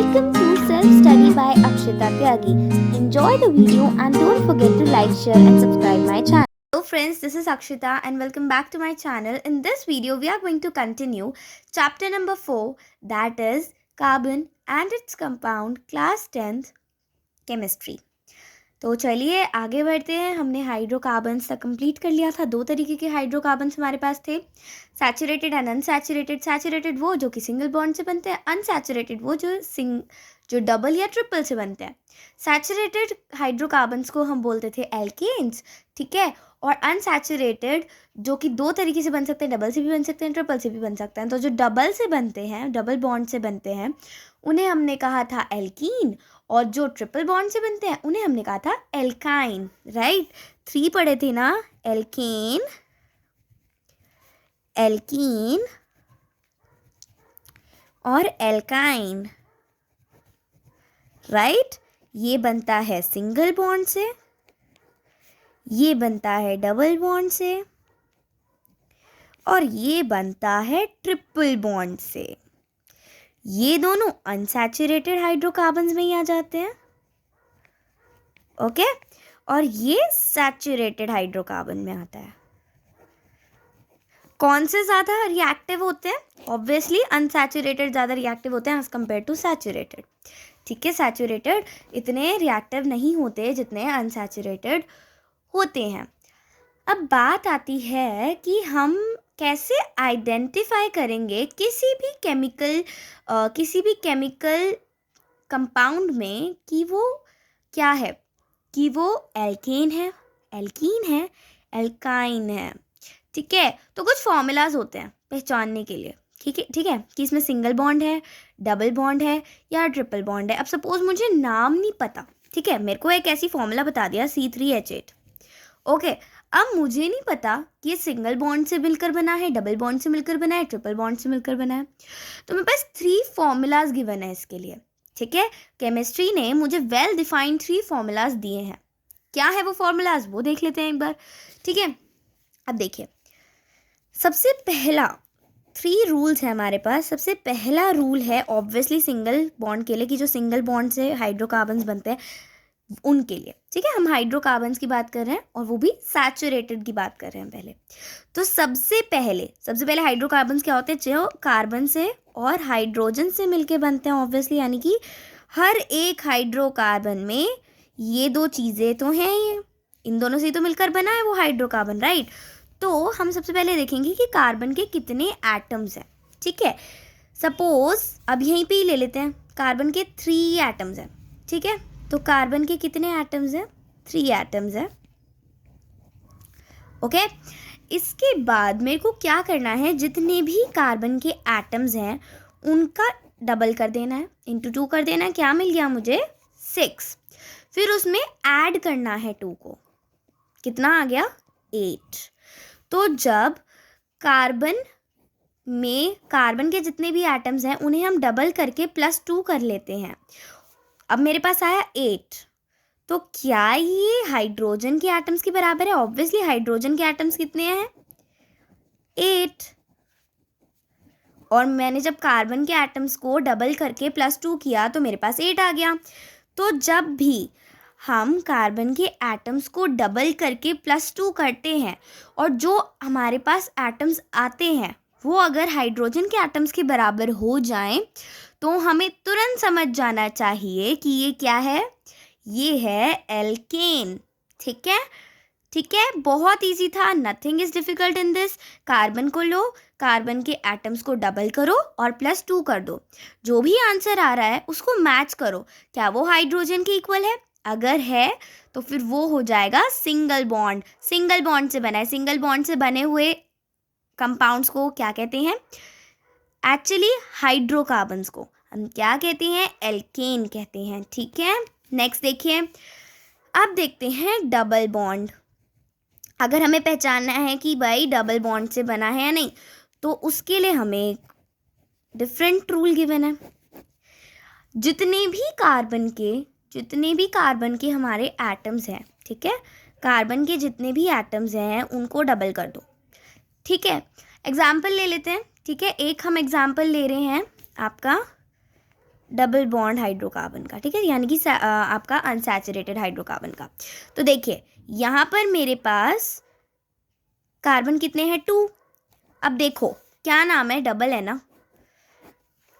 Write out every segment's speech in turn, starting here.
Welcome to Self Study by Akshita Tyagi. Enjoy the video and don't forget to like, share and subscribe my channel. Hello friends, this is Akshita and welcome back to my channel. In this video, we are going to continue chapter number 4, that is Carbon and its Compound, class 10th, Chemistry. तो चलिए आगे बढ़ते हैं. हमने hydrocarbons तक complete कर लिया था. दो तरीके के हाइड्रोकार्बन्स हमारे पास थे, सैचुरेटेड एंड अनसैचुरेटेड. सैचुरेटेड वो जो कि सिंगल बॉन्ड से बनते हैं, अनसैचुरेटेड वो जो डबल या ट्रिपल से बनते हैं. सैचुरेटेड हाइड्रोकार्बन्स को हम बोलते थे एल्केन्स, ठीक है. और अनसैचुरेटेड जो कि दो तरीके से बन सकते हैं, डबल से भी बन सकते हैं, ट्रिपल से भी बन सकते हैं. तो जो डबल से बनते हैं, डबल बॉन्ड से बनते हैं, उन्हें हमने कहा था एल्कीन. और जो ट्रिपल बॉन्ड से बनते हैं उन्हें हमने कहा था एल्काइन. राइट, 3 पढ़े थे ना, एल्केन, एल्कीन और एल्काइन. राइट, ये बनता है सिंगल बॉन्ड से, ये बनता है डबल बॉन्ड से और ये बनता है ट्रिपल बॉन्ड से. ये दोनों अनसैचुरेटेड हाइड्रोकार्बन्स में ही आ जाते हैं. ओके, और ये सैचुरेटेड हाइड्रोकार्बन में आता है. कौन से ज़्यादा रिएक्टिव होते हैं? ऑब्वियसली अनसैचुरेटेड ज़्यादा रिएक्टिव होते हैं एज कम्पेयर टू सैचुरेटेड. ठीक है, सैचुरेटेड इतने रिएक्टिव नहीं होते जितने अनसैचुरेटेड होते हैं. अब बात आती है कि हम कैसे आइडेंटिफाई करेंगे किसी भी केमिकल कंपाउंड में कि वो क्या है, कि वो एल्केन है, एल्कीन है, एल्काइन है. ठीक है, तो कुछ फॉर्मूलाज होते हैं पहचानने के लिए. ठीक है कि इसमें सिंगल बॉन्ड है, डबल बॉन्ड है या ट्रिपल बॉन्ड है. अब सपोज मुझे नाम नहीं पता, ठीक है, मेरे को एक ऐसी फॉर्मूला बता दिया C3H8. ओके, अब मुझे नहीं पता कि ये सिंगल बॉन्ड से मिलकर बना है, डबल बॉन्ड से मिलकर बना है, ट्रिपल बॉन्ड से मिलकर बना है. तो मेरे पास 3 फॉर्मूलाज गिवन है इसके लिए. ठीक है, केमिस्ट्री ने मुझे वेल डिफाइंड 3 फॉर्मूलाज दिए हैं. क्या है वो फॉर्मूलाज, वो देख लेते हैं एक बार. ठीक है, अब देखिए, सबसे पहला 3 रूल्स है हमारे पास. सबसे पहला रूल है ऑब्वियसली सिंगल बॉन्ड के लिए, कि जो सिंगल बॉन्ड से हाइड्रोकार्बन्स बनते हैं उनके लिए. ठीक है, हम हाइड्रोकार्बन्स की बात कर रहे हैं और वो भी सैचुरेटेड की बात कर रहे हैं पहले. तो सबसे पहले हाइड्रोकार्बन्स क्या होते हैं? जो कार्बन से और हाइड्रोजन से मिलके बनते हैं ऑब्वियसली, यानी कि हर एक हाइड्रोकार्बन में ये 2 चीज़ें तो हैं, ये इन दोनों से तो मिलकर बना है वो हाइड्रोकार्बन. राइट, तो हम सबसे पहले देखेंगे कि कार्बन के कितने एटम्स हैं. ठीक है, सपोज अब यहीं पे ही ले लेते हैं, कार्बन के 3 एटम्स हैं. ठीक है, तो कार्बन के कितने एटम्स हैं? 3 एटम्स हैं. ओके, इसके बाद मेरे को क्या करना है, जितने भी कार्बन के एटम्स हैं उनका डबल कर देना है, इंटू 2 कर देना है. क्या मिल गया मुझे? 6. फिर उसमें ऐड करना है 2 को. कितना आ गया? 8. तो जब कार्बन के जितने भी एटम्स हैं उन्हें हम डबल करके +2 कर लेते हैं. अब मेरे पास आया 8. तो क्या ये हाइड्रोजन के एटम्स के बराबर है? ऑब्वियसली हाइड्रोजन के एटम्स कितने हैं? 8. और मैंने जब कार्बन के एटम्स को डबल करके +2 किया तो मेरे पास 8 आ गया. तो जब भी हम कार्बन के एटम्स को डबल करके +2 करते हैं और जो हमारे पास एटम्स आते हैं वो अगर हाइड्रोजन के एटम्स के बराबर हो जाएं तो हमें तुरंत समझ जाना चाहिए कि ये क्या है, ये है एल्केन. ठीक है, बहुत इजी था, nothing is difficult in this. Carbon को लो, कार्बन के एटम्स को डबल करो और +2 कर दो. जो भी आंसर आ रहा है उसको मैच करो. क्या वो हाइड्रोजन के इक्वल है? अगर है तो फिर वो हो जाएगा सिंगल बॉन्ड. सिंगल बॉन्ड से बना है. सिंगल बॉन्ड से बने हुए कंपाउंड्स को क्या कहते हैं? एक्चुअली हाइड्रोकार्बन्स को हम क्या कहते हैं? एल्केन कहते हैं. ठीक है, नेक्स्ट देखिए, अब देखते हैं डबल बॉन्ड. अगर हमें पहचानना है कि भाई डबल बॉन्ड से बना है या नहीं, तो उसके लिए हमें एक डिफरेंट रूल गिवन है. जितने भी कार्बन के हमारे एटम्स हैं, ठीक है, कार्बन के जितने भी एटम्स हैं उनको डबल कर दो. ठीक है, एग्जाम्पल ले लेते हैं. ठीक है, एक हम एग्जाम्पल ले रहे हैं आपका डबल बॉन्ड हाइड्रोकार्बन का, ठीक है, यानी कि आपका अनसैचुरेटेड हाइड्रोकार्बन का। तो देखिए यहाँ पर मेरे पास कार्बन कितने हैं, 2। अब देखो क्या नाम है, डबल है ना,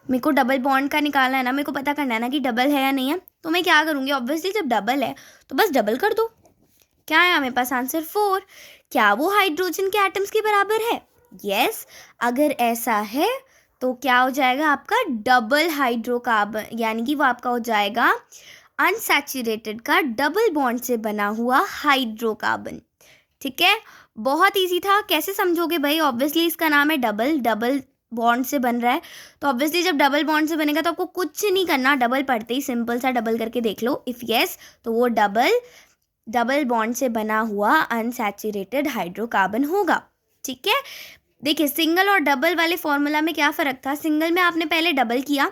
मेरे को डबल बॉन्ड का निकालना है ना, मेरे को पता करना है ना कि डबल है या नहीं है। तो मैं क्या करूँगी, ऑब्वियसली जब डबल है तो बस डबल कर दो। क्या है मेरे पास आंसर, 4। क्या वो हाइड्रोजन के एटम्स के बराबर है, यस। अगर ऐसा है तो क्या हो जाएगा आपका डबल हाइड्रोकार्बन, यानी कि वो आपका हो जाएगा अनसैचुरेटेड का डबल बॉन्ड से बना हुआ हाइड्रोकार्बन, ठीक है। बहुत इजी था, कैसे समझोगे भाई, ऑब्वियसली इसका नाम है डबल, डबल बॉन्ड से बन रहा है, तो ऑब्वियसली जब डबल बॉन्ड से बनेगा तो आपको कुछ नहीं करना, डबल पढ़ते ही सिंपल सा डबल करके देख लो, इफ़ यस तो वो डबल बॉन्ड से बना हुआ अनसैचुरेटेड हाइड्रोकार्बन होगा, ठीक है। देखिए सिंगल और डबल वाले फॉर्मूला में क्या फ़र्क था, सिंगल में आपने पहले डबल किया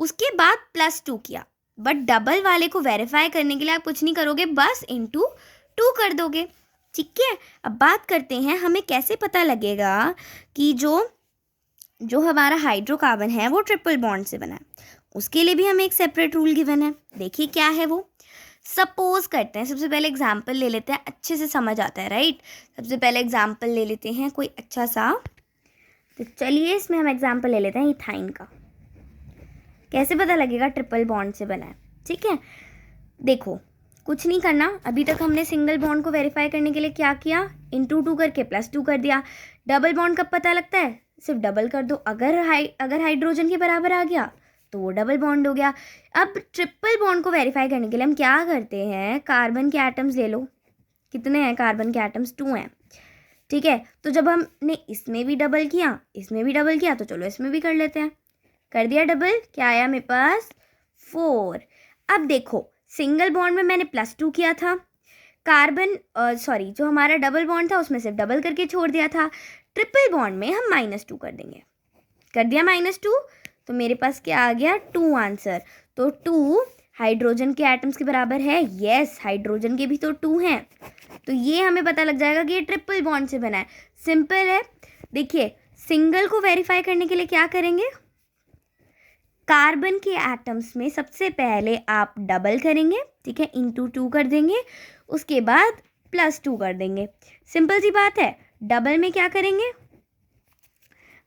उसके बाद +2 किया, बट डबल वाले को वेरीफाई करने के लिए आप कुछ नहीं करोगे, बस इंटू 2 कर दोगे, ठीक है। अब बात करते हैं हमें कैसे पता लगेगा कि जो हमारा हाइड्रोकार्बन है वो ट्रिपल बॉन्ड से बना है। उसके लिए भी हमें एक सेपरेट रूल गिवन है, देखिए क्या है वो। सपोज करते हैं, सबसे पहले एग्जाम्पल ले लेते हैं, अच्छे से समझ आता है, राइट। सबसे पहले एग्जाम्पल ले लेते हैं कोई अच्छा सा, तो चलिए इसमें हम एग्जाम्पल ले लेते हैं इथाइन का। कैसे पता लगेगा ट्रिपल बॉन्ड से बना है, ठीक है। देखो कुछ नहीं करना, अभी तक हमने सिंगल बॉन्ड को वेरीफाई करने के लिए क्या किया, इंटू 2 करके +2 कर दिया। डबल बॉन्ड कब पता लगता है, सिर्फ डबल कर दो, अगर हाइड्रोजन के बराबर आ गया तो वो डबल बॉन्ड हो गया। अब ट्रिपल बॉन्ड को वेरीफाई करने के लिए हम क्या करते हैं, कार्बन के एटम्स ले लो, कितने हैं कार्बन के एटम्स, 2 हैं, ठीक है। तो जब हमने इसमें भी डबल किया इसमें भी डबल किया तो चलो इसमें भी कर लेते हैं, कर दिया डबल, क्या आया मेरे पास 4। अब देखो सिंगल बॉन्ड में मैंने +2 किया था, कार्बन जो हमारा डबल बॉन्ड था उसमें सिर्फ डबल करके छोड़ दिया था, ट्रिपल बॉन्ड में हम -2 कर देंगे, कर दिया -2, तो मेरे पास क्या आ गया 2 आंसर। तो 2 हाइड्रोजन के एटम्स के बराबर है, यस हाइड्रोजन के भी तो 2 हैं, तो ये हमें पता लग जाएगा कि ये ट्रिपल बॉन्ड से बना है, सिंपल है। देखिए सिंगल को वेरीफाई करने के लिए क्या करेंगे, कार्बन के एटम्स में सबसे पहले आप डबल करेंगे, ठीक है, इंटू 2 कर देंगे, उसके बाद +2 कर देंगे, सिंपल सी बात है। डबल में क्या करेंगे,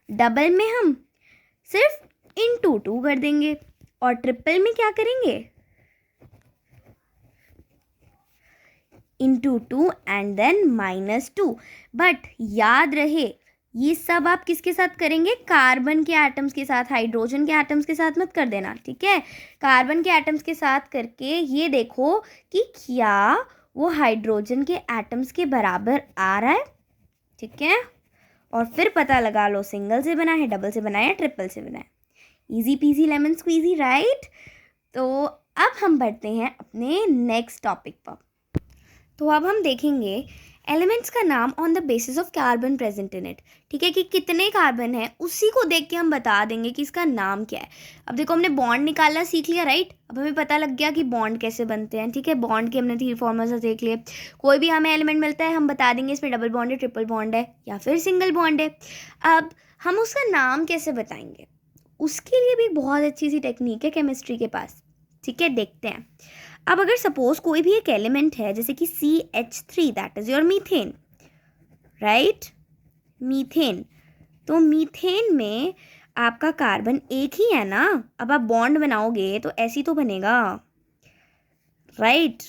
डबल में हम सिर्फ इंटू 2 कर देंगे, और ट्रिपल में क्या करेंगे, इंटू 2 एंड देन -2। बट याद रहे ये सब आप किसके साथ करेंगे, कार्बन के एटम्स के साथ, हाइड्रोजन के एटम्स के साथ मत कर देना, ठीक है। कार्बन के एटम्स के साथ करके ये देखो कि क्या वो हाइड्रोजन के एटम्स के बराबर आ रहा है, ठीक है, और फिर पता लगा लो सिंगल से बना है, डबल से बना है, ट्रिपल से बना है, easy peasy lemon squeezy, right. तो अब हम बढ़ते हैं अपने नेक्स्ट टॉपिक पर। तो अब हम देखेंगे एलिमेंट्स का नाम on the basis of carbon present in it, ठीक है, कि कितने कार्बन है उसी को देख के हम बता देंगे कि इसका नाम क्या है। अब देखो हमने बॉन्ड निकालना सीख लिया, राइट, अब हमें पता लग गया कि बॉन्ड कैसे बनते हैं, ठीक है, बॉन्ड के हमने 3 फॉर्मूला देख लिए। कोई भी हमें एलिमेंट मिलता है हम बता देंगे इसमें डबल बॉन्ड है, ट्रिपल बॉन्ड है या फिर सिंगल बॉन्ड है। अब हम उसका नाम कैसे बताएंगे, उसके लिए भी बहुत अच्छी सी टेक्निक है केमिस्ट्री के पास, ठीक है, देखते हैं। अब अगर सपोज कोई भी एक एलिमेंट है जैसे कि CH3 that is your methane, right, methane, तो मीथेन में आपका कार्बन एक ही है ना, अब आप बॉन्ड बनाओगे तो ऐसी तो बनेगा, राइट,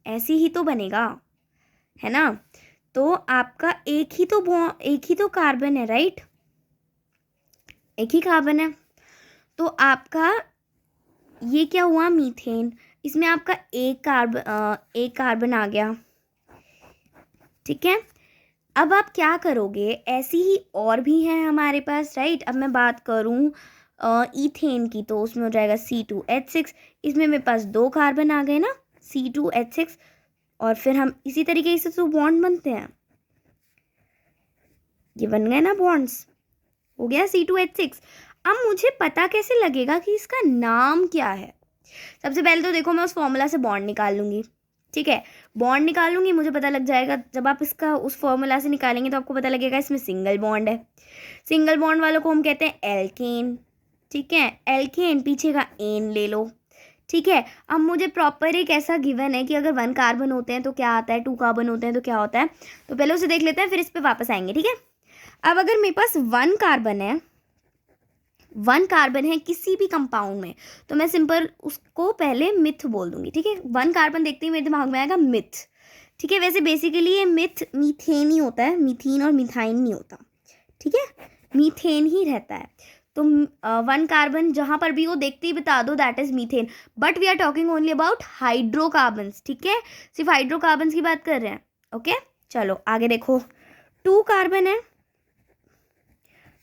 ऐसी ही तो बनेगा, है ना। तो आपका एक ही तो कार्बन है, राइट, एक ही कार्बन है, तो आपका ये क्या हुआ मीथेन, इसमें आपका एक कार्बन आ गया, ठीक है। अब आप क्या करोगे, ऐसी ही और भी हैं हमारे पास, राइट। अब मैं बात करूं ईथेन की, तो उसमें हो जाएगा C2H6, इसमें मेरे पास 2 कार्बन आ गए ना, C2H6, और फिर हम इसी तरीके से तो बॉन्ड बनते हैं, ये बन गए ना बॉन्ड्स, हो गया C2H6। अब मुझे पता कैसे लगेगा कि इसका नाम क्या है, सबसे पहले तो देखो मैं उस फॉर्मूला से बॉन्ड निकाल लूँगी, ठीक है, बॉन्ड निकाल लूँगी, मुझे पता लग जाएगा, जब आप इसका उस फॉर्मूला से निकालेंगे तो आपको पता लगेगा इसमें सिंगल बॉन्ड है, सिंगल बॉन्ड वालों को हम कहते हैं एल्केन, ठीक है, एल्केन पीछे का एन ले लो। ठीक है, अब मुझे प्रॉपर एक ऐसा गिवन है कि अगर 1 कार्बन होते हैं तो क्या आता है, 2 कार्बन होते हैं तो क्या होता है, तो पहले उसे देख लेते हैं, फिर इस पर वापस आएंगे। ठीक है, अब अगर मेरे पास 1 कार्बन है, 1 कार्बन है किसी भी कंपाउंड में, तो मैं सिंपल उसको पहले मिथ बोल दूंगी। ठीक है, 1 कार्बन देखते ही मेरे दिमाग में आएगा मिथ। ठीक है, वैसे बेसिकली ये मिथ मीथेन ही होता है, मीथीन और मिथाइन नहीं होता। ठीक है, मीथेन ही रहता है। तो 1 कार्बन जहाँ पर भी हो देखते ही बता दो that is methane, but we are talking only about hydrocarbons. ठीक है, सिर्फ हाइड्रोकार्बन्स की बात कर रहे हैं। ओके, चलो आगे देखो, 2 कार्बन है,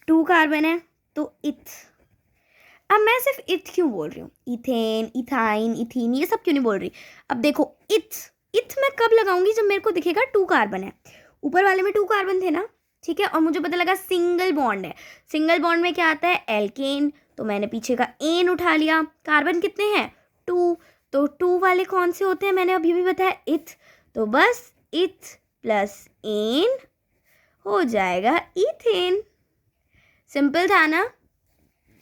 2 कार्बन है तो इथ। अब मैं सिर्फ इथ क्यों बोल रही हूँ, इथेन, इथाइन, इथीन ये सब क्यों नहीं बोल रही। अब देखो इथ, इथ मैं कब लगाऊंगी, जब मेरे को दिखेगा 2 कार्बन है, ऊपर वाले में 2 कार्बन थे ना। ठीक है, और मुझे पता लगा सिंगल बॉन्ड है, सिंगल बॉन्ड में क्या आता है, एल्केन, तो मैंने पीछे का एन उठा लिया। कार्बन कितने हैं, 2, तो 2 वाले कौन से होते हैं, मैंने अभी भी बताया इथ, तो बस इथ प्लस एन हो जाएगा इथेन। सिंपल था ना,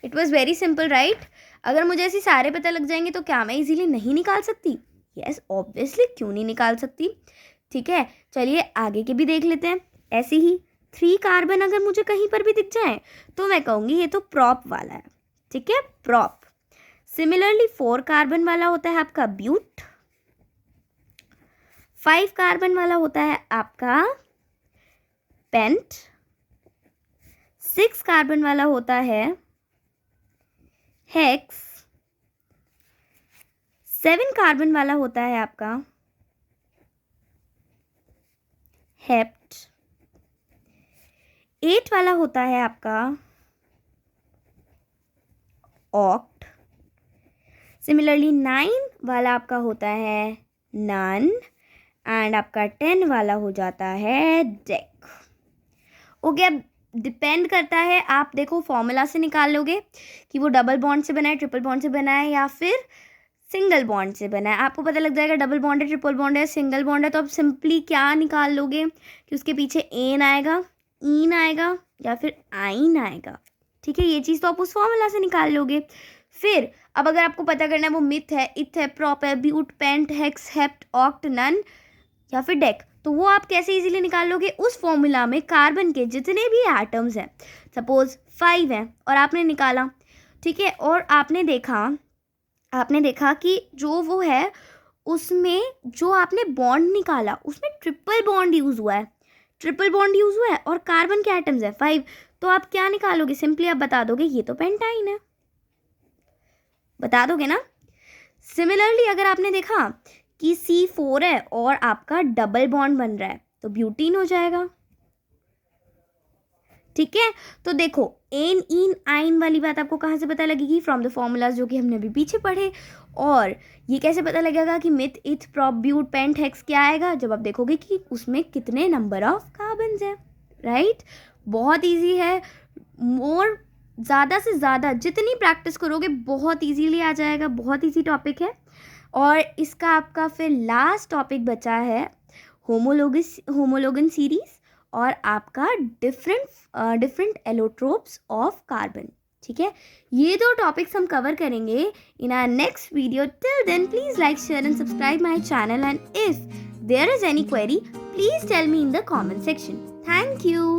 it was very simple right. अगर मुझे ऐसे सारे पता लग जाएंगे तो क्या मैं इजीली नहीं निकाल सकती, यस ऑब्वियसली, क्यों नहीं निकाल सकती। ठीक है, चलिए आगे के भी देख लेते हैं। ऐसे ही 3 कार्बन अगर मुझे कहीं पर भी दिख जाए तो मैं कहूँगी ये तो प्रॉप वाला है। ठीक है, प्रॉप। सिमिलरली 4 कार्बन वाला होता है आपका ब्यूट, 5 कार्बन वाला होता है आपका पेंट, 6 कार्बन वाला होता है हेक्स, 7 कार्बन वाला होता है आपका हेप्ट, 8 वाला होता है आपका ऑक्ट, सिमिलरली 9 वाला आपका होता है नन, एंड आपका 10 वाला हो जाता है डेक। ओके, अब डिपेंड करता है, आप देखो फॉर्मूला से निकाल लोगे कि वो डबल बॉन्ड से बना है, ट्रिपल बॉन्ड से बना है, या फिर सिंगल बॉन्ड से बना है। आपको पता लग जाएगा डबल बॉन्ड है, ट्रिपल बॉन्ड है, सिंगल बॉन्ड है, तो आप सिंपली क्या निकाल लोगे कि उसके पीछे एन आएगा, ईन आएगा, या फिर आइन आएगा। ठीक है, ये चीज़ तो आप उस फॉर्मूला से निकाल लोगे। फिर अब अगर आपको पता करना है वो मिथ है, इथ है, प्रॉप है, but, pent, hex, hept, oct, non या फिर डेक, तो वो आप कैसे इजीली निकाल लोगे, उस फॉर्मूला में कार्बन के जितने भी एटम्स हैं, सपोज 5 हैं और आपने निकाला। ठीक है, और आपने देखा कि जो वो है उसमें जो आपने बॉन्ड निकाला उसमें ट्रिपल बॉन्ड यूज़ हुआ है, और कार्बन के एटम्स है 5, तो आप क्या निकालोगे, सिंपली आप बता दोगे ये तो पेंटाइन है, बता दोगे ना। सिमिलरली अगर आपने देखा कि C4 है और आपका डबल बॉन्ड बन रहा है तो ब्यूटीन हो जाएगा। ठीक है, तो देखो एन, ईन, आइन वाली बात आपको कहाँ से पता लगेगी, फ्रॉम द फॉर्मूलाज जो कि हमने अभी पीछे पढ़े। और ये कैसे पता लगेगा कि मिथ, इथ, प्रॉप, ब्यूट, पेंट, हेक्स क्या आएगा, जब आप देखोगे कि उसमें कितने नंबर ऑफ कार्बन्स हैं। राइट, बहुत ईजी है, मोर ज़्यादा से ज़्यादा जितनी प्रैक्टिस करोगे बहुत ईजीली आ जाएगा, बहुत ईजी टॉपिक है। और इसका आपका फिर लास्ट टॉपिक बचा है होमोलोगन सीरीज और आपका डिफरेंट एलोट्रोप्स ऑफ कार्बन। ठीक है, ये 2 टॉपिक्स हम कवर करेंगे in our next video. Till then please like, share and subscribe my channel, and if there is any query please tell me in the comment section. Thank you.